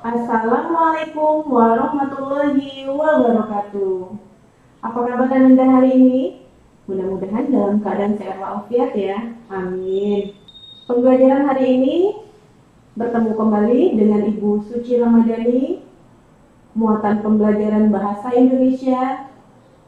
Assalamualaikum warahmatullahi wabarakatuh. Apa kabar Anda hari ini? Mudah-mudahan dalam keadaan sehat walafiat ya. Amin. Pembelajaran hari ini bertemu kembali dengan Ibu Suci Ramadhani. Muatan pembelajaran bahasa Indonesia,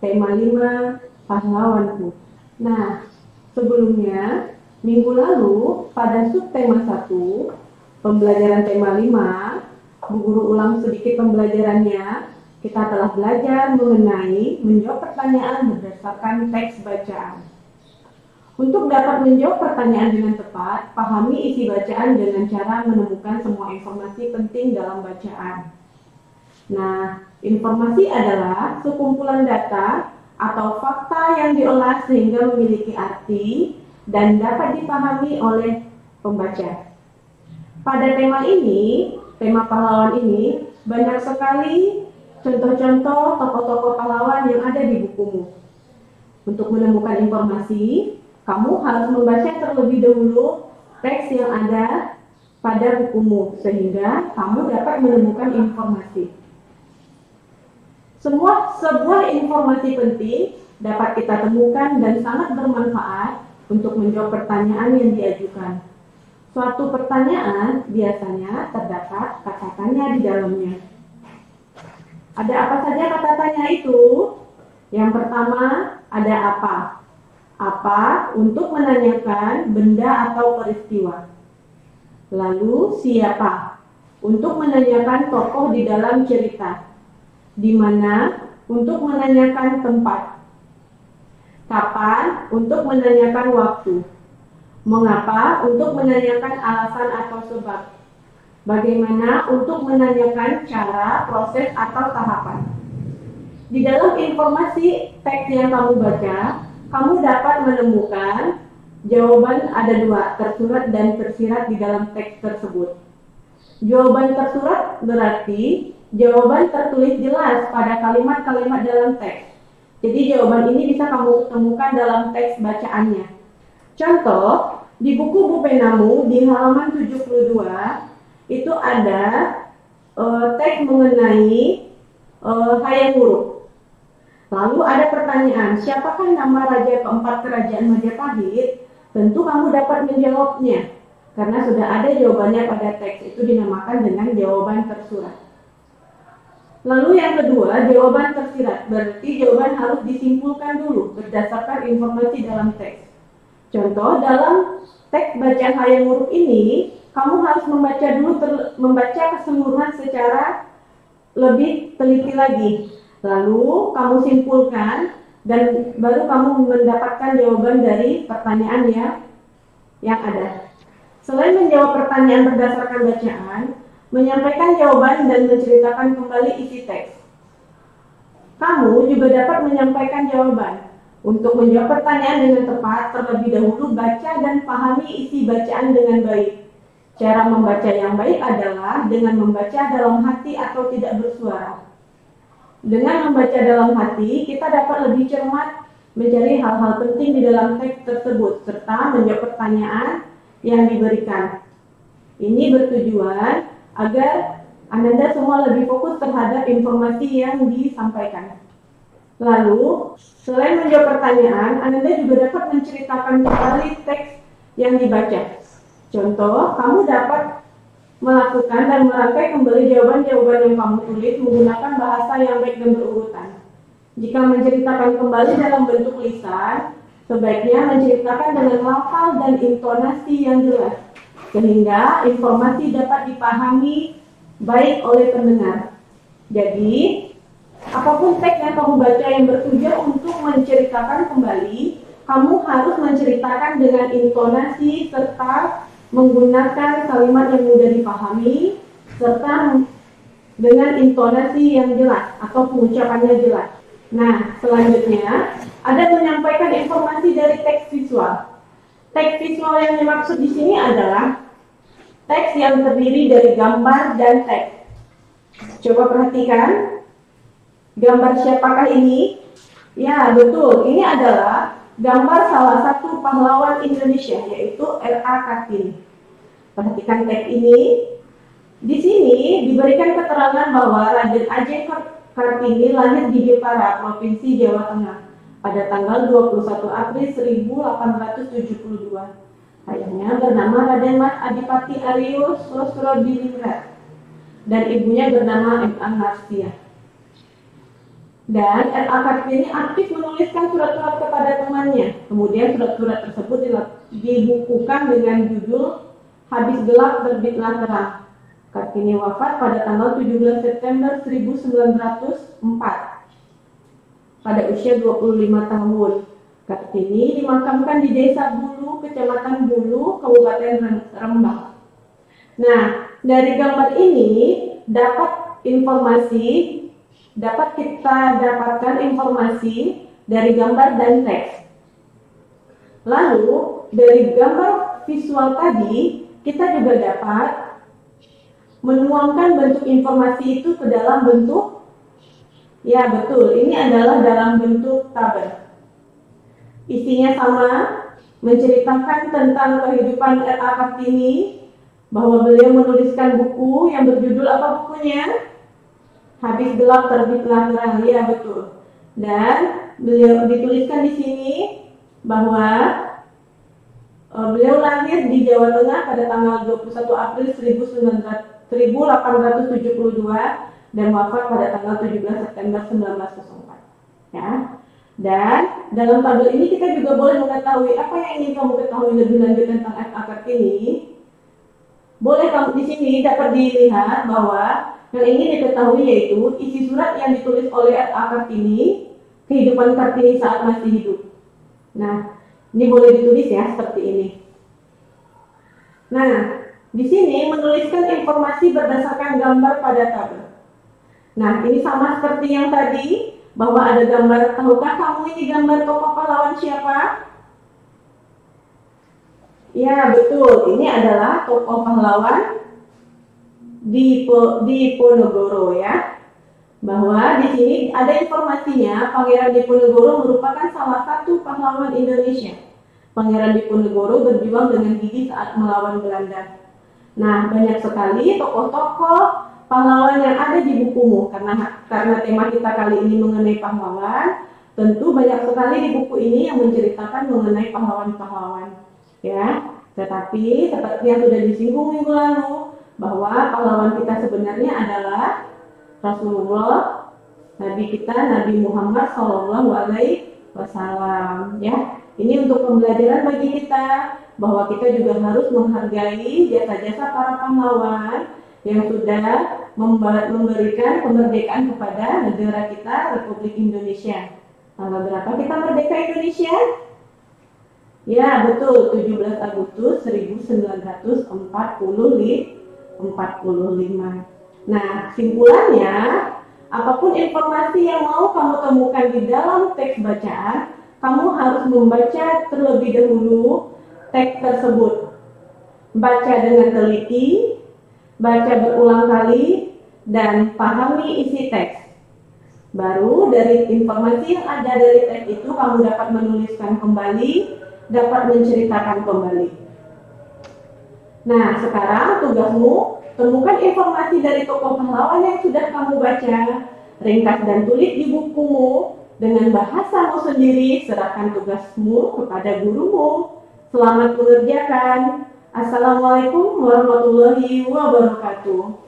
tema 5, pahlawanku. Nah, sebelumnya, minggu lalu pada subtema 1, pembelajaran tema 5, Bu Guru ulang sedikit pembelajarannya. Kita telah belajar mengenai menjawab pertanyaan berdasarkan teks bacaan. Untuk dapat menjawab pertanyaan dengan tepat, pahami isi bacaan dengan cara menemukan semua informasi penting dalam bacaan. Nah, informasi adalah sekumpulan data atau fakta yang diolah sehingga memiliki arti dan dapat dipahami oleh pembaca. Pada tema ini, tema pahlawan ini, banyak sekali contoh-contoh tokoh-tokoh pahlawan yang ada di bukumu. Untuk menemukan informasi, kamu harus membaca terlebih dahulu teks yang ada pada bukumu, sehingga kamu dapat menemukan informasi. Sebuah informasi penting dapat kita temukan dan sangat bermanfaat untuk menjawab pertanyaan yang diajukan. Suatu pertanyaan biasanya terdapat kata tanya di dalamnya. Ada apa saja kata tanya itu? Yang pertama, ada apa? Apa untuk menanyakan benda atau peristiwa. Lalu siapa? Untuk menanyakan tokoh di dalam cerita. Di mana? Untuk menanyakan tempat. Kapan? Untuk menanyakan waktu. Mengapa? Untuk menanyakan alasan atau sebab. Bagaimana? Untuk menanyakan cara, proses, atau tahapan. Di dalam informasi teks yang kamu baca, kamu dapat menemukan jawaban ada 2, tersurat dan tersirat di dalam teks tersebut. Jawaban tersurat berarti jawaban tertulis jelas pada kalimat-kalimat dalam teks. Jadi jawaban ini bisa kamu temukan dalam teks bacaannya. Contoh, di buku Bupenamu di halaman 72 itu ada teks mengenai Hayam Wuruk. Lalu ada pertanyaan, siapakah nama raja keempat kerajaan Majapahit? Tentu kamu dapat menjawabnya, karena sudah ada jawabannya pada teks, itu dinamakan dengan jawaban tersurat. Lalu yang kedua, jawaban tersirat, berarti jawaban harus disimpulkan dulu berdasarkan informasi dalam teks. Contoh, dalam teks bacaan Hayam Wuruk ini, kamu harus membaca keseluruhan secara lebih teliti lagi. Lalu kamu simpulkan dan baru kamu mendapatkan jawaban dari pertanyaan yang ada. Selain menjawab pertanyaan berdasarkan bacaan, menyampaikan jawaban dan menceritakan kembali isi teks. Kamu juga dapat menyampaikan jawaban. Untuk menjawab pertanyaan dengan tepat, terlebih dahulu baca dan pahami isi bacaan dengan baik. Cara membaca yang baik adalah dengan membaca dalam hati atau tidak bersuara. Dengan membaca dalam hati, kita dapat lebih cermat mencari hal-hal penting di dalam teks tersebut, serta menjawab pertanyaan yang diberikan. Ini bertujuan agar Anda semua lebih fokus terhadap informasi yang disampaikan. Lalu, selain menjawab pertanyaan, Anda juga dapat menceritakan kembali teks yang dibaca. Contoh, kamu dapat melakukan dan merangkai kembali jawaban-jawaban yang kamu tulis menggunakan bahasa yang baik dan berurutan. Jika menceritakan kembali dalam bentuk lisan, sebaiknya menceritakan dengan lafal dan intonasi yang jelas, sehingga informasi dapat dipahami baik oleh pendengar. Jadi, apapun teks yang kamu baca yang bertujuan untuk menceritakan kembali, kamu harus menceritakan dengan intonasi serta menggunakan kalimat yang mudah dipahami serta dengan intonasi yang jelas atau pengucapannya jelas. Nah, selanjutnya ada menyampaikan informasi dari teks visual. Teks visual yang dimaksud di sini adalah teks yang terdiri dari gambar dan teks. Coba perhatikan. Gambar siapakah ini? Ya, betul. Ini adalah gambar salah satu pahlawan Indonesia, yaitu R.A. Kartini. Perhatikan teks ini. Di sini, di Diberikan keterangan bahwa Raden Ajeng Kartini lahir di Jepara, Provinsi Jawa Tengah, pada tanggal 21 April 1872. Ayahnya bernama Raden Mas Adipati Aryo Sosrodiningrat dan ibunya bernama M.A. Narsia. Dan R.A. Kartini aktif menuliskan surat-surat kepada temannya. Kemudian surat-surat tersebut dibukukan dengan judul Habis Gelap Terbitlah Terang. Kartini wafat pada tanggal 17 September 1904 pada usia 25 tahun. Kartini dimakamkan di Desa Bulu, Kecamatan Bulu, Kabupaten Rembang. Nah, dari gambar ini dapat kita dapatkan informasi dari gambar dan teks. Lalu, dari gambar visual tadi, kita juga dapat menuangkan bentuk informasi itu ke dalam bentuk, ya betul, ini adalah dalam bentuk tabel. Isinya sama, menceritakan tentang kehidupan R.A. Kartini, bahwa beliau menuliskan buku yang berjudul apa bukunya? Habis Gelap Terbitlah Terang, ya betul. Dan beliau dituliskan di sini bahwa beliau lahir di Jawa Tengah pada tanggal 21 April 1872 dan wafat pada tanggal 17 September 1904. Ya. Dan dalam tabel ini kita juga boleh mengetahui apa yang ingin kamu ketahui lebih lanjut tentang R.A. Kartini. Boleh kamu di sini dapat dilihat bahwa yang ingin diketahui yaitu isi surat yang ditulis oleh R.A. Kartini, kehidupan Kartini saat masih hidup. Nah, ini boleh ditulis ya seperti ini. Nah, di sini menuliskan informasi berdasarkan gambar pada tabel. Nah, ini sama seperti yang tadi, bahwa ada gambar. Tahukah kamu ini gambar tokoh pahlawan siapa? Ya, betul. Ini adalah tokoh pahlawan Diponegoro ya. Bahwa di sini ada informasinya, Pangeran Diponegoro merupakan salah satu pahlawan Indonesia. Pangeran Diponegoro berjuang dengan gigih saat melawan Belanda. Nah, banyak sekali tokoh-tokoh pahlawan yang ada di bukumu. Karena tema kita kali ini mengenai pahlawan, tentu banyak sekali di buku ini yang menceritakan mengenai pahlawan-pahlawan. Ya, tetapi seperti yang sudah disinggung minggu lalu, bahwa pahlawan kita sebenarnya adalah Rasulullah, Nabi kita, Nabi Muhammad Shallallahu Alaihi Wasallam. Ya, ini untuk pembelajaran bagi kita bahwa kita juga harus menghargai jasa-jasa para pahlawan yang sudah memberikan kemerdekaan kepada negara kita, Republik Indonesia. Tanggal berapa kita merdeka Indonesia? Ya, betul, 17 Agustus 1945. Nah, simpulannya, apapun informasi yang mau kamu temukan di dalam teks bacaan, kamu harus membaca terlebih dahulu teks tersebut. Baca dengan teliti, baca berulang kali, dan pahami isi teks. Baru dari informasi yang ada dari teks itu, kamu dapat menuliskan kembali, dapat menceritakan kembali. Nah, sekarang tugasmu, temukan informasi dari tokoh pahlawan yang sudah kamu baca, ringkas dan tulis di bukumu, dengan bahasamu sendiri, serahkan tugasmu kepada gurumu. Selamat mengerjakan. Assalamualaikum warahmatullahi wabarakatuh.